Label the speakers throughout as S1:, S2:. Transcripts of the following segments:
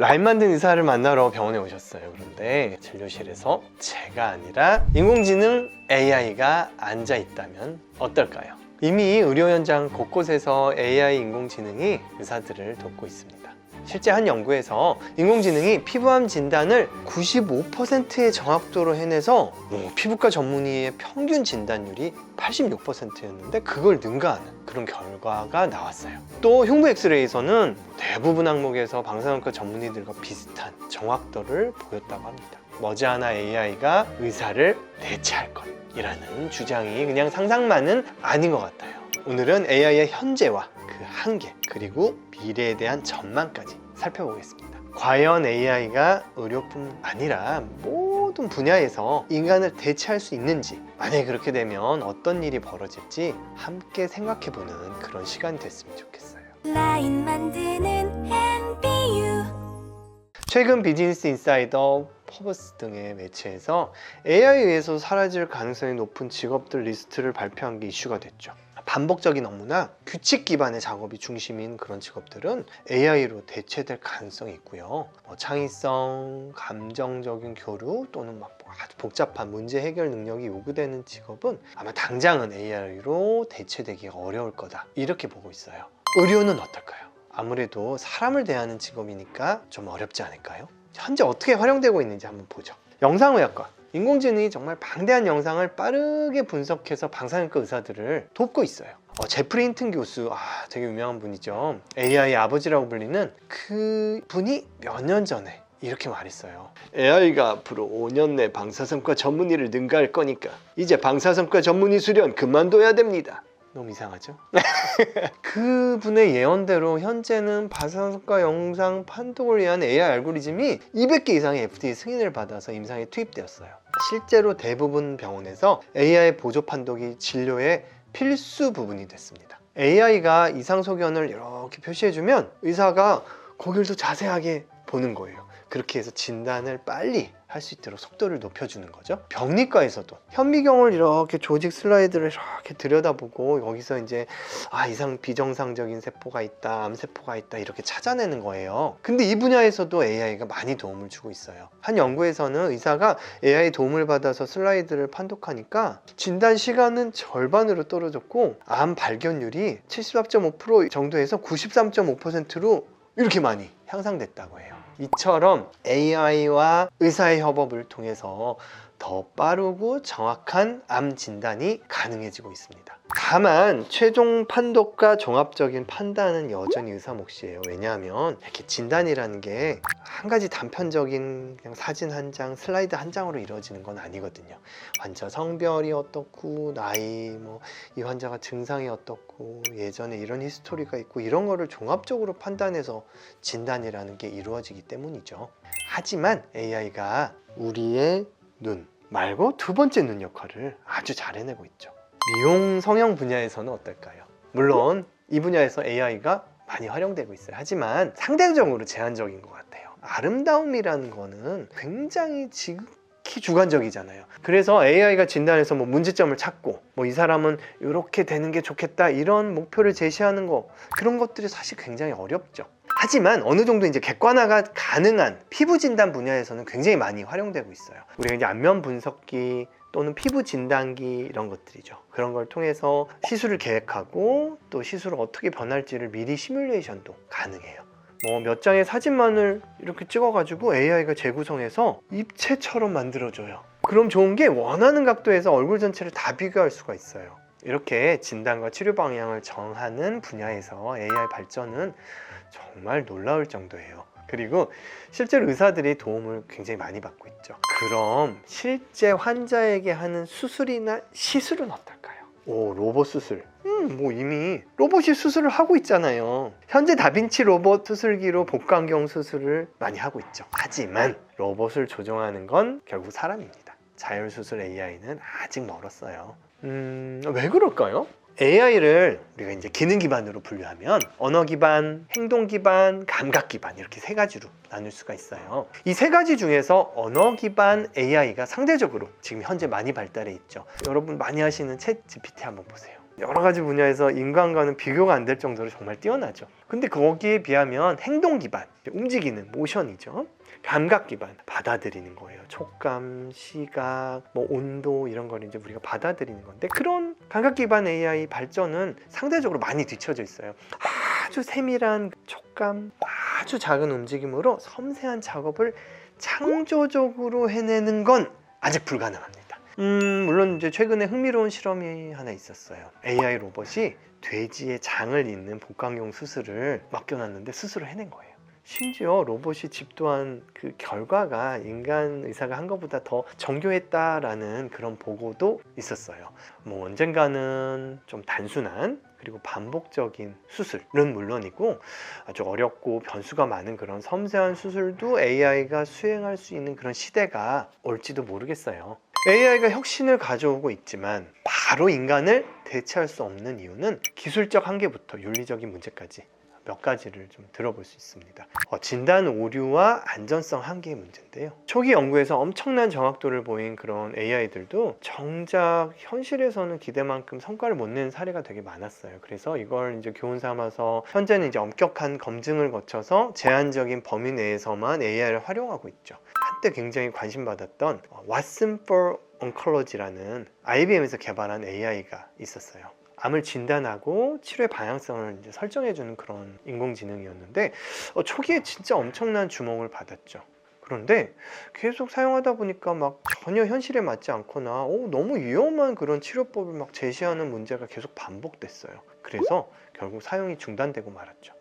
S1: 라임 만든 의사를 만나러 병원에 오셨어요. 그런데 진료실에서 제가 아니라 인공지능 AI가 앉아 있다면 어떨까요? 이미 의료 현장 곳곳에서 AI 인공지능이 의사들을 돕고 있습니다. 실제 한 연구에서 인공지능이 피부암 진단을 95%의 정확도로 해내서 피부과 전문의의 평균 진단율이 86%였는데 그걸 능가하는 그런 결과가 나왔어요. 또 흉부 엑스레이에서는 대부분 항목에서 방사선과 전문의들과 비슷한 정확도를 보였다고 합니다. 머지않아 AI가 의사를 대체할 것이라는 주장이 그냥 상상만은 아닌 것 같아요. 오늘은 AI의 현재와 그 한계, 그리고 미래에 대한 전망까지 살펴보겠습니다. 과연 AI가 의료뿐 아니라 모든 분야에서 인간을 대체할 수 있는지, 만약에 그렇게 되면 어떤 일이 벌어질지 함께 생각해보는 그런 시간이 됐으면 좋겠어요.
S2: 라인 만드는 MBU.
S1: 최근 비즈니스 인사이더, 포브스 등의 매체에서 AI에 의해서 사라질 가능성이 높은 직업들 리스트를 발표한 게 이슈가 됐죠. 반복적인 업무나 규칙 기반의 작업이 중심인 그런 직업들은 AI로 대체될 가능성이 있고요. 창의성, 감정적인 교류 또는 아주 복잡한 문제 해결 능력이 요구되는 직업은 아마 당장은 AI로 대체되기가 어려울 거다, 이렇게 보고 있어요. 의료는 어떨까요? 아무래도 사람을 대하는 직업이니까 좀 어렵지 않을까요? 현재 어떻게 활용되고 있는지 한번 보죠. 영상의학과, 인공지능이 정말 방대한 영상을 빠르게 분석해서 방사선과 의사들을 돕고 있어요. 제프리 힌튼 교수, 되게 유명한 분이죠. AI의 아버지라고 불리는 그 분이 몇 년 전에 이렇게 말했어요. AI가 앞으로 5년 내 방사선과 전문의를 능가할 거니까 이제 방사선과 전문의 수련 그만둬야 됩니다. 너무 이상하죠? 그분의 예언대로 현재는 방사선과 영상 판독을 위한 AI 알고리즘이 200개 이상의 FDA 승인을 받아서 임상에 투입되었어요. 실제로 대부분 병원에서 AI 보조 판독이 진료의 필수 부분이 됐습니다. AI가 이상 소견을 이렇게 표시해주면 의사가 거기를 더 자세하게 보는 거예요. 그렇게 해서 진단을 빨리 할 수 있도록 속도를 높여주는 거죠. 병리과에서도 현미경을 이렇게 조직 슬라이드를 이렇게 들여다보고 여기서 이제 이상 비정상적인 세포가 있다, 암세포가 있다, 이렇게 찾아내는 거예요. 근데 이 분야에서도 AI가 많이 도움을 주고 있어요. 한 연구에서는 의사가 AI 도움을 받아서 슬라이드를 판독하니까 진단 시간은 절반으로 떨어졌고 암 발견율이 74.5% 정도에서 93.5%로 이렇게 많이 향상됐다고 해요. 이처럼 AI와 의사의 협업을 통해서 더 빠르고 정확한 암 진단이 가능해지고 있습니다. 다만 최종 판독과 종합적인 판단은 여전히 의사 몫이에요. 왜냐하면 이렇게 진단이라는 게 한 가지 단편적인 그냥 사진 한 장, 슬라이드 한 장으로 이루어지는 건 아니거든요. 환자 성별이 어떻고, 나이, 이 환자가 증상이 어떻고, 예전에 이런 히스토리가 있고, 이런 거를 종합적으로 판단해서 진단이라는 게 이루어지기 때문이죠. 하지만 AI가 우리의 눈 말고 두 번째 눈 역할을 아주 잘 해내고 있죠. 미용 성형 분야에서는 어떨까요? 물론 이 분야에서 AI가 많이 활용되고 있어요. 하지만 상대적으로 제한적인 것 같아요. 아름다움이라는 거는 굉장히 지극히 주관적이잖아요. 그래서 AI가 진단해서 문제점을 찾고 이 사람은 이렇게 되는 게 좋겠다, 이런 목표를 제시하는 거, 그런 것들이 사실 굉장히 어렵죠. 하지만 어느 정도 이제 객관화가 가능한 피부 진단 분야에서는 굉장히 많이 활용되고 있어요. 우리가 이제 안면 분석기 또는 피부 진단기, 이런 것들이죠. 그런 걸 통해서 시술을 계획하고 또 시술을 어떻게 변할지를 미리 시뮬레이션도 가능해요. 몇 장의 사진만을 이렇게 찍어가지고 AI가 재구성해서 입체처럼 만들어줘요. 그럼 좋은 게 원하는 각도에서 얼굴 전체를 다 비교할 수가 있어요. 이렇게 진단과 치료 방향을 정하는 분야에서 AI 발전은 정말 놀라울 정도예요. 그리고 실제로 의사들이 도움을 굉장히 많이 받고 있죠. 그럼 실제 환자에게 하는 수술이나 시술은 어떨까요? 로봇 수술. 이미 로봇이 수술을 하고 있잖아요. 현재 다빈치 로봇 수술기로 복강경 수술을 많이 하고 있죠. 하지만 로봇을 조종하는 건 결국 사람입니다. 자율수술 AI는 아직 멀었어요. 왜 그럴까요? AI를 우리가 이제 기능 기반으로 분류하면 언어 기반, 행동 기반, 감각 기반, 이렇게 세 가지로 나눌 수가 있어요. 이 세 가지 중에서 언어 기반 AI가 상대적으로 지금 현재 많이 발달해 있죠. 여러분 많이 하시는 챗 GPT 한번 보세요. 여러 가지 분야에서 인간과는 비교가 안 될 정도로 정말 뛰어나죠. 근데 거기에 비하면 행동 기반, 움직이는 모션이죠. 감각 기반, 받아들이는 거예요. 촉감, 시각, 뭐 온도 이런 걸 이제 우리가 받아들이는 건데, 그런 감각 기반 AI 발전은 상대적으로 많이 뒤처져 있어요. 아주 세밀한 촉감, 아주 작은 움직임으로 섬세한 작업을 창조적으로 해내는 건 아직 불가능합니다. 물론 이제 최근에 흥미로운 실험이 하나 있었어요. AI 로봇이 돼지의 장을 잇는 복강용 수술을 맡겨놨는데 수술을 해낸 거예요. 심지어 로봇이 집도한 그 결과가 인간 의사가 한 것보다 더 정교했다라는 그런 보고도 있었어요. 뭐 언젠가는 좀 단순한 그리고 반복적인 수술은 물론이고 아주 어렵고 변수가 많은 그런 섬세한 수술도 AI가 수행할 수 있는 그런 시대가 올지도 모르겠어요. AI가 혁신을 가져오고 있지만 바로 인간을 대체할 수 없는 이유는 기술적 한계부터 윤리적인 문제까지 몇 가지를 좀 들어볼 수 있습니다. 진단 오류와 안전성 한계의 문제인데요. 초기 연구에서 엄청난 정확도를 보인 그런 AI들도 정작 현실에서는 기대만큼 성과를 못 내는 사례가 되게 많았어요. 그래서 이걸 이제 교훈 삼아서 현재는 이제 엄격한 검증을 거쳐서 제한적인 범위 내에서만 AI를 활용하고 있죠. 한때 굉장히 관심받았던 Watson for Oncology라는 IBM에서 개발한 AI가 있었어요. 암을 진단하고 치료의 방향성을 이제 설정해주는 그런 인공지능이었는데 초기에 진짜 엄청난 주목을 받았죠. 그런데 계속 사용하다 보니까 막 전혀 현실에 맞지 않거나 너무 위험한 그런 치료법을 막 제시하는 문제가 계속 반복됐어요. 그래서 결국 사용이 중단되고 말았죠.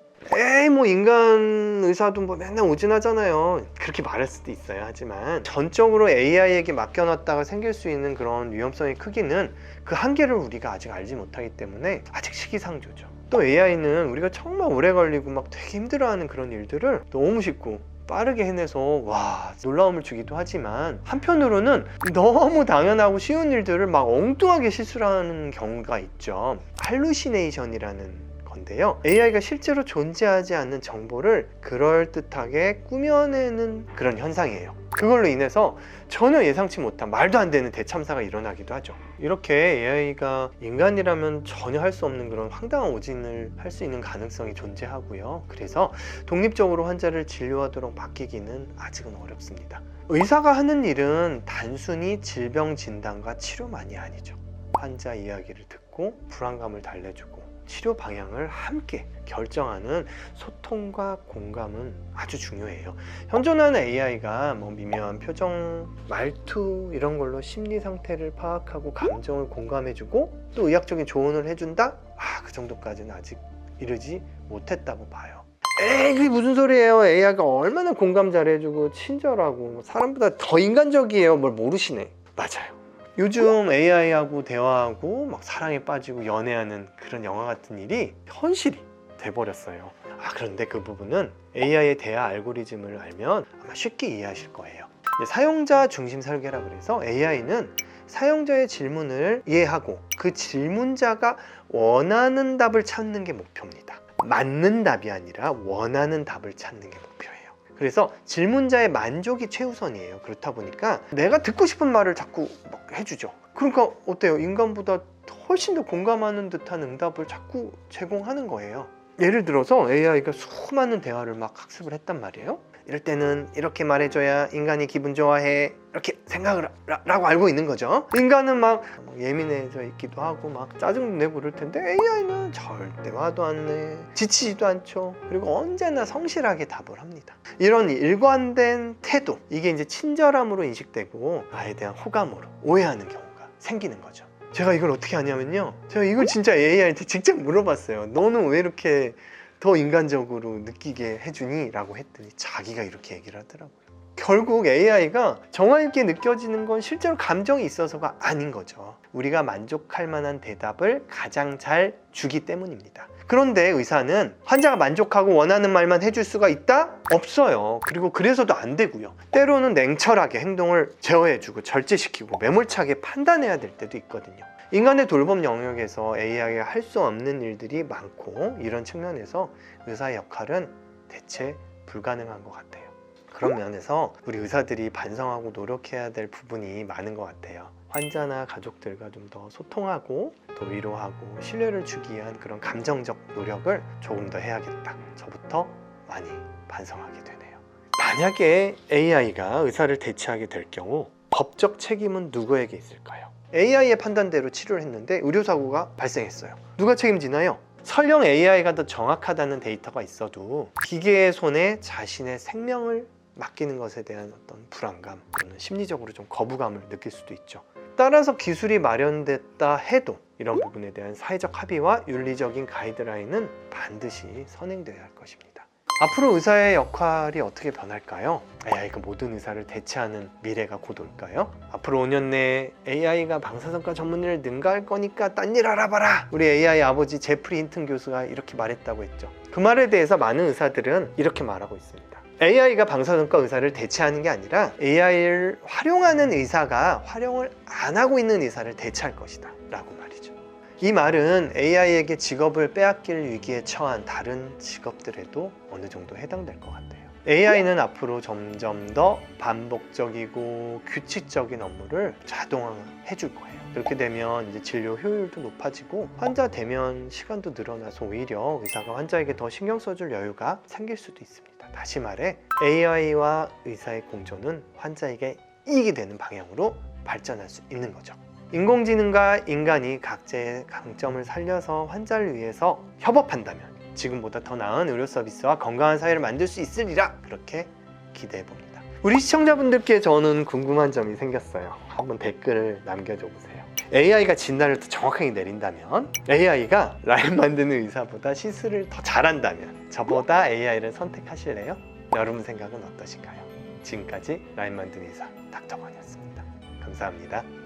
S1: 뭐 인간 의사도 뭐 맨날 오진하잖아요. 그렇게 말할 수도 있어요. 하지만 전적으로 AI에게 맡겨놨다가 생길 수 있는 그런 위험성의 크기는 그 한계를 우리가 아직 알지 못하기 때문에 아직 시기상조죠. 또 AI는 우리가 정말 오래 걸리고 막 되게 힘들어하는 그런 일들을 너무 쉽고 빠르게 해내서 와 놀라움을 주기도 하지만, 한편으로는 너무 당연하고 쉬운 일들을 막 엉뚱하게 실수를 하는 경우가 있죠. 할루시네이션이라는 건데요, AI가 실제로 존재하지 않는 정보를 그럴듯하게 꾸며내는 그런 현상이에요. 그걸로 인해서 전혀 예상치 못한 말도 안 되는 대참사가 일어나기도 하죠. 이렇게 AI가 인간이라면 전혀 할 수 없는 그런 황당한 오진을 할 수 있는 가능성이 존재하고요. 그래서 독립적으로 환자를 진료하도록 맡기기는 아직은 어렵습니다. 의사가 하는 일은 단순히 질병 진단과 치료만이 아니죠. 환자 이야기를 듣고 불안감을 달래주고 치료 방향을 함께 결정하는 소통과 공감은 아주 중요해요. 현존하는 AI가 뭐 미묘한 표정, 말투 이런 걸로 심리 상태를 파악하고 감정을 공감해주고 또 의학적인 조언을 해준다? 그 정도까지는 아직 이르지 못했다고 봐요. 그게 무슨 소리예요? AI가 얼마나 공감 잘해주고 친절하고 사람보다 더 인간적이에요. 뭘 모르시네. 맞아요. 요즘 AI하고 대화하고 막 사랑에 빠지고 연애하는 그런 영화 같은 일이 현실이 돼버렸어요. 그런데 그 부분은 AI의 대화 알고리즘을 알면 아마 쉽게 이해하실 거예요. 사용자 중심 설계라 그래서 AI는 사용자의 질문을 이해하고 그 질문자가 원하는 답을 찾는 게 목표입니다. 맞는 답이 아니라 원하는 답을 찾는 게 목표예요. 그래서 질문자의 만족이 최우선이에요. 그렇다 보니까 내가 듣고 싶은 말을 자꾸 막 해주죠. 그러니까 어때요? 인간보다 훨씬 더 공감하는 듯한 응답을 자꾸 제공하는 거예요. 예를 들어서 AI가 수많은 대화를 막 학습을 했단 말이에요. 이럴 때는 이렇게 말해줘야 인간이 기분 좋아해, 이렇게 생각을 라고 알고 있는 거죠. 인간은 막 예민해져 있기도 하고 막 짜증도 내고 그럴 텐데 AI는 절대 화도 안 내, 지치지도 않죠. 그리고 언제나 성실하게 답을 합니다. 이런 일관된 태도, 이게 이제 친절함으로 인식되고 나에 대한 호감으로 오해하는 경우가 생기는 거죠. 제가 이걸 어떻게 하냐면요, 제가 이걸 진짜 AI한테 직접 물어봤어요. 너는 왜 이렇게 더 인간적으로 느끼게 해주니? 라고 했더니 자기가 이렇게 얘기를 하더라고요. 결국 AI가 정화 있게 느껴지는 건 실제로 감정이 있어서가 아닌 거죠. 우리가 만족할 만한 대답을 가장 잘 주기 때문입니다. 그런데 의사는 환자가 만족하고 원하는 말만 해줄 수가 있다? 없어요. 그리고 그래서도 안 되고요. 때로는 냉철하게 행동을 제어해주고 절제시키고 매몰차게 판단해야 될 때도 있거든요. 인간의 돌봄 영역에서 AI가 할 수 없는 일들이 많고, 이런 측면에서 의사의 역할은 대체 불가능한 것 같아요. 그런 면에서 우리 의사들이 반성하고 노력해야 될 부분이 많은 것 같아요. 환자나 가족들과 좀 더 소통하고 또 위로하고 신뢰를 주기 위한 그런 감정적 노력을 조금 더 해야겠다. 저부터 많이 반성하게 되네요. 만약에 AI가 의사를 대체하게 될 경우 법적 책임은 누구에게 있을까요? AI의 판단대로 치료를 했는데 의료사고가 발생했어요. 누가 책임지나요? 설령 AI가 더 정확하다는 데이터가 있어도 기계의 손에 자신의 생명을 맡기는 것에 대한 어떤 불안감 또는 심리적으로 좀 거부감을 느낄 수도 있죠. 따라서 기술이 마련됐다 해도 이런 부분에 대한 사회적 합의와 윤리적인 가이드라인은 반드시 선행되어야 할 것입니다. 앞으로 의사의 역할이 어떻게 변할까요? AI가 모든 의사를 대체하는 미래가 곧 올까요? 앞으로 5년 내에 AI가 방사선과 전문의를 능가할 거니까 딴 일 알아봐라! 우리 AI 아버지 제프리 힌튼 교수가 이렇게 말했다고 했죠. 그 말에 대해서 많은 의사들은 이렇게 말하고 있습니다. AI가 방사선과 의사를 대체하는 게 아니라 AI를 활용하는 의사가 활용을 안 하고 있는 의사를 대체할 것이다 라고 말이죠. 이 말은 AI에게 직업을 빼앗길 위기에 처한 다른 직업들에도 어느 정도 해당될 것 같아요. AI는 앞으로 점점 더 반복적이고 규칙적인 업무를 자동화해 줄 거예요. 그렇게 되면 이제 진료 효율도 높아지고 환자 대면 시간도 늘어나서 오히려 의사가 환자에게 더 신경 써줄 여유가 생길 수도 있습니다. 다시 말해 AI와 의사의 공존은 환자에게 이익이 되는 방향으로 발전할 수 있는 거죠. 인공지능과 인간이 각자의 강점을 살려서 환자를 위해서 협업한다면 지금보다 더 나은 의료 서비스와 건강한 사회를 만들 수 있으리라 그렇게 기대해 봅니다. 우리 시청자분들께 저는 궁금한 점이 생겼어요. 한번 댓글을 남겨줘 보세요. AI가 진단을 더 정확하게 내린다면, AI가 라인 만드는 의사보다 시술을 더 잘한다면 저보다 AI를 선택하실래요? 여러분 생각은 어떠신가요? 지금까지 라인 만드는 의사 닥터건이었습니다. 감사합니다.